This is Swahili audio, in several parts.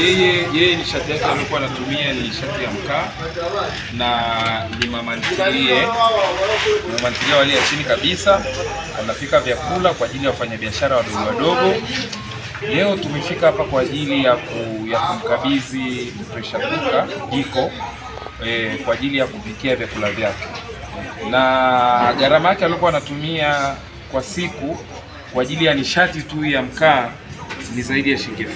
Yeye nishati yake alikuwa anatumia ni nishati ya mkaa na ni mama ntilie wale ya chini kabisa, wanapika vyakula kwa ajili ya wafanyabiashara wadogo wadogo. Leo tumefika hapa kwa ajili ya kumkabidhi pressure cooker jiko kwa ajili ya kupikia vyakula vyake, na gharama yake alikuwa anatumia kwa siku kwa ajili ya nishati tu ya mkaa ni zaidi ya shilingi 10,000.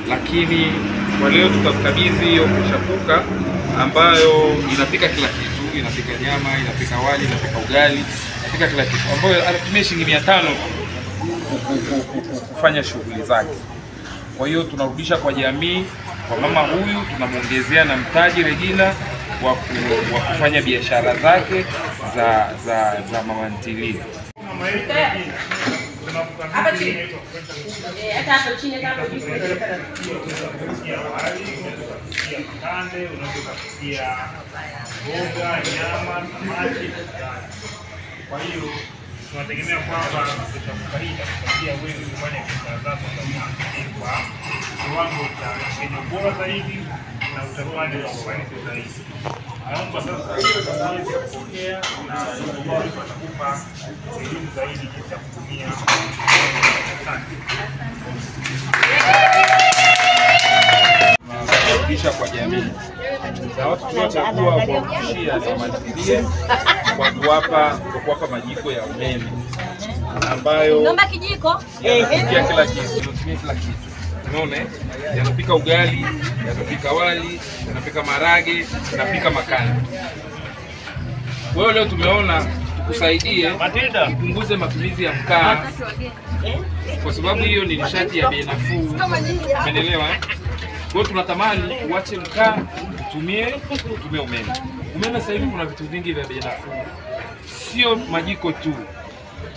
Lakini kwa leo tutakabidhi hiyo pressure cooker ambayo inapika kila kitu, inapika nyama, inapika wali, inapika ugali, inapika kila kitu, ambayo anatumia shilingi 500 kufanya shughuli zake. Kwa hiyo tunarudisha kwa jamii, kwa mama huyu tunamuongezea na mtaji Regina wa kufanya biashara zake za mama ntilie. Hapa chini. Hata hapo chini kama unakupikia mboga, nyama, samaki. Kwa hiyo tunategemea kwamba tutakusaidia wewe kufanya biashara zako kwa kiwango chenye ubora zaidi na utafanya kwa ufanisi zaidi. Naomba sasa kupokea na kukupa elimu zaidi jinsi ya kutumia. Kisha kwa jamii na watu tuliochagua kwa kushia na mantilie kwa kuwapa majiko ya umeme ambayo naomba kijiko yanapikia kila kitu, unaona, yanapika ugali, yanapika wali, yanapika marage, yanapika makanda. Kwa hiyo leo tumeona tukusaidie kupunguze matumizi ya mkaa, kwa sababu hiyo ni nishati ya bei nafuu, umeelewa? Kwa hiyo tunatamani uache mkaa, utumie umeme. Umeme sasa hivi kuna vitu vingi vya bei nafuu, sio majiko tu,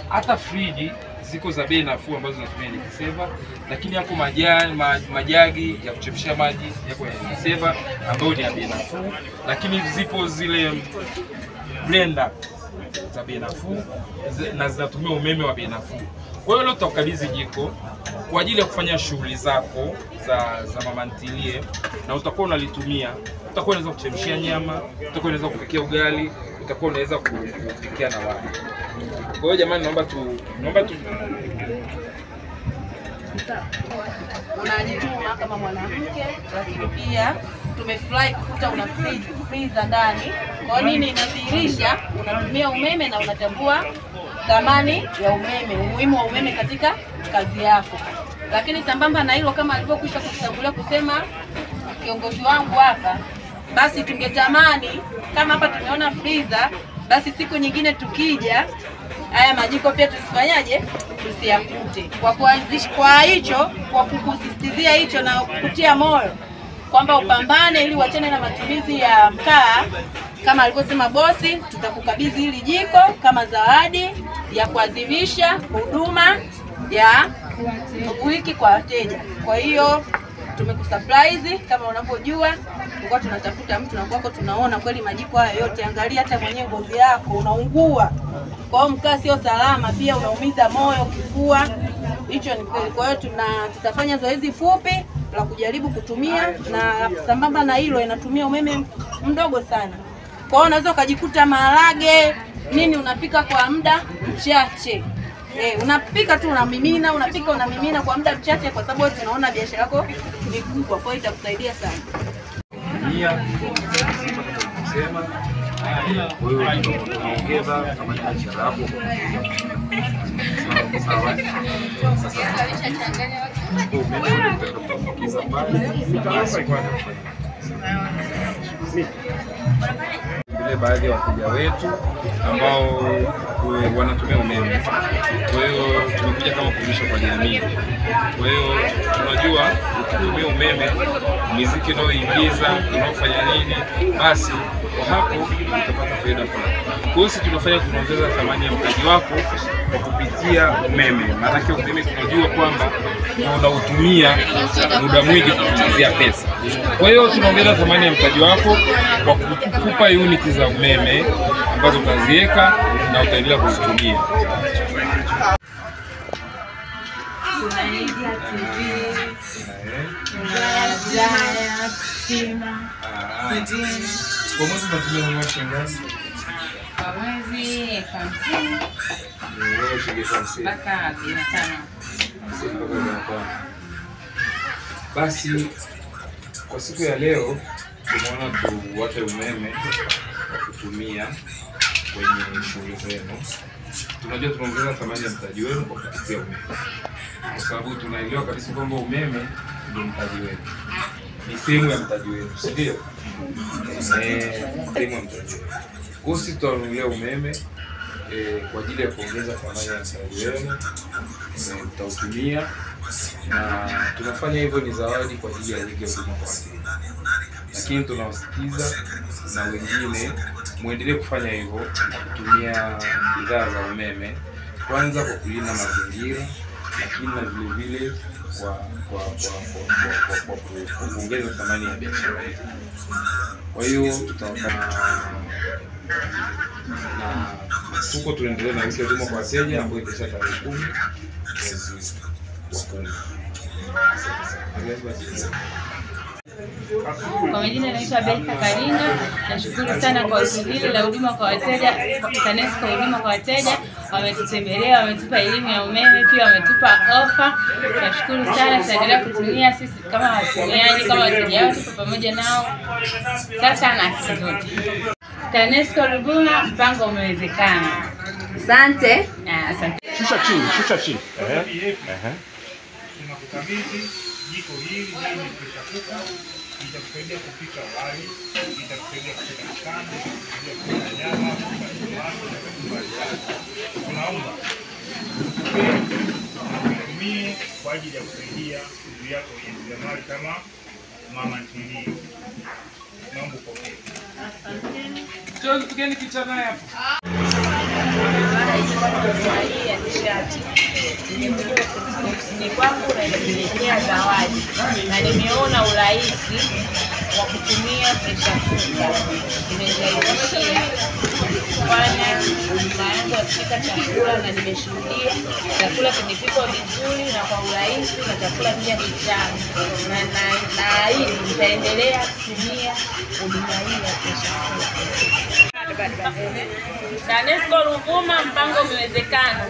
hata friji ziko za bei nafuu ambazo zinatumia Nikiseva, lakini yako majagi ya kuchemshia maji yako ya Nikiseva ambayo ni ya bei nafuu, lakini zipo zile blender za bei nafuu na zinatumia umeme wa bei nafuu. Kwa hiyo leo tutakabidhi jiko kwa ajili ya kufanya shughuli zako za mama ntilie, na utakuwa unalitumia, utakuwa unaweza kuchemshia nyama, utakuwa unaweza kupikia ugali, utakuwa unaweza kupikia na wali. Kwa hiyo jamani, naomba tu unajituma kama mwanamke, lakini pia tumefurahi kukuta una freezer ndani. Kwa nini? Inadhihirisha unatumia umeme na unatambua thamani ya umeme, umuhimu wa umeme katika kazi yako. Lakini sambamba na hilo, kama alivyokwisha kutangulia kusema kiongozi wangu hapa, basi tungetamani kama hapa tumeona freezer, basi siku nyingine tukija haya majiko pia tusifanyaje, tusiyakute. Kwa kukusisitizia hicho na kukutia moyo kwamba upambane ili uachane na matumizi ya mkaa, kama alivyosema bosi, tutakukabidhi hili jiko kama zawadi ya kuadhimisha huduma ya wiki kwa wateja. Kwa hiyo tumekusurprise, kama unavyojua tulikuwa tunatafuta mtu na kwako tunaona kweli majiko haya yote. Angalia hata mwenyewe ngozi yako unaungua. Kwa hiyo mkaa sio salama, pia unaumiza moyo, kifua. Hicho ni kweli. Kwa hiyo tutafanya zoezi fupi la kujaribu kutumia, na sambamba na hilo inatumia umeme mdogo sana. Kwa hiyo unaweza ukajikuta maharage nini unapika kwa muda mchache. Unapika tu unamimina, unamimina kwa muda mchache, kwa sababu tunaona biashara yako ni kubwa. Kwa hiyo itakusaidia sana. Kwa hiyo tunaongeza kama biashara yako. Sawa. Sasa vile baadhi ya wateja wetu ambao wanatumia umeme. Kwa hiyo tumekuja kama kuonyesha kwa jamii. Kwa hiyo tunajua ukitumia umeme, muziki unaoingiza, unaofanya nini, basi kwa hapo utapata faida fulani. Kwa hiyo tunafanya kuongeza thamani ya mtaji wako kwa kupitia umeme. Maana yake umeme tunajua kwamba unautumia muda mwingi kutumia pesa. Kwa hiyo tunaongeza thamani ya mtaji wako kwa kukupa unit za umeme ambazo utaziweka na utaendelea kuzitumia. kuna Media TV, Jaya, Stima, Kujini. Kwa mwezi unatumia mwenyewe shingazi? Kwa mwezi 50. Wewe shilingi 50. Mpaka 15. Basi kwa siku ya leo tumeona tuwate umeme wa kutumia kwenye shughuli zenu. Tunajua tunaongeza thamani ya mtaji wenu kwa kupitia umeme, kwa sababu tunaelewa kabisa kwamba umeme ndio mtaji wenu, ni sehemu ya mtaji wenu, si ndio? Sehemu ya mtaji wenu. Kwa hiyo tutawanunulia umeme kwa ajili ya kuongeza thamani ya mtaji wenu, tutautumia na tunafanya hivyo, ni zawadi kwa ajili ya ligi ya huduma kwa wateja. Lakini tunawasitiza na wengine muendelee kufanya hivyo na kutumia bidhaa za umeme, kwanza kwa kulinda mazingira, lakini na vile vile kwa kuongeza thamani ya biashara yetu. Kwa hiyo na tuko tunaendelea na wiki ya huduma kwa wateja ambayo itaisha tarehe 10 mwezi wa 10. Kwa majina naitwa Beka Karinga. Nashukuru sana kwa usajili la huduma kwa wateja, TANESCO huduma kwa wateja. Wametutembelea, wametupa elimu ya umeme, pia wametupa ofa. Nashukuru sana, tutaendelea kutumia sisi kama watumiaji, kama wateja wao, tupo pamoja nao sasa na siku zote. TANESCO Ruvuma, mpango umewezekana. Asante. Asante. Shusha chini. Tunakukabidhi jiko hili ni pressure cooker, itakusaidia kupika wali, itakusaidia kupika mkande, itakusaidia kupika nyama, kupika tomato na kupika. Tunaomba utumie kwa ajili ya kusaidia shughuli yako ya ujasiriamali kama mama ntilie. Naomba upokee. Asante. Njoo tugeni kichana hapo. Hii ya nishati ni kwangu na nimeletea zawadi, na nimeona urahisi wa kutumia pressure cooker. Nimejaribu kufanya naanza kupika chakula na nimeshuhudia chakula kimepikwa vizuri na kwa urahisi na chakula pia kitamu, na hii nitaendelea kutumia huduma hii ya pressure cooker. TANESCO Ruvuma, mpango umewezekana.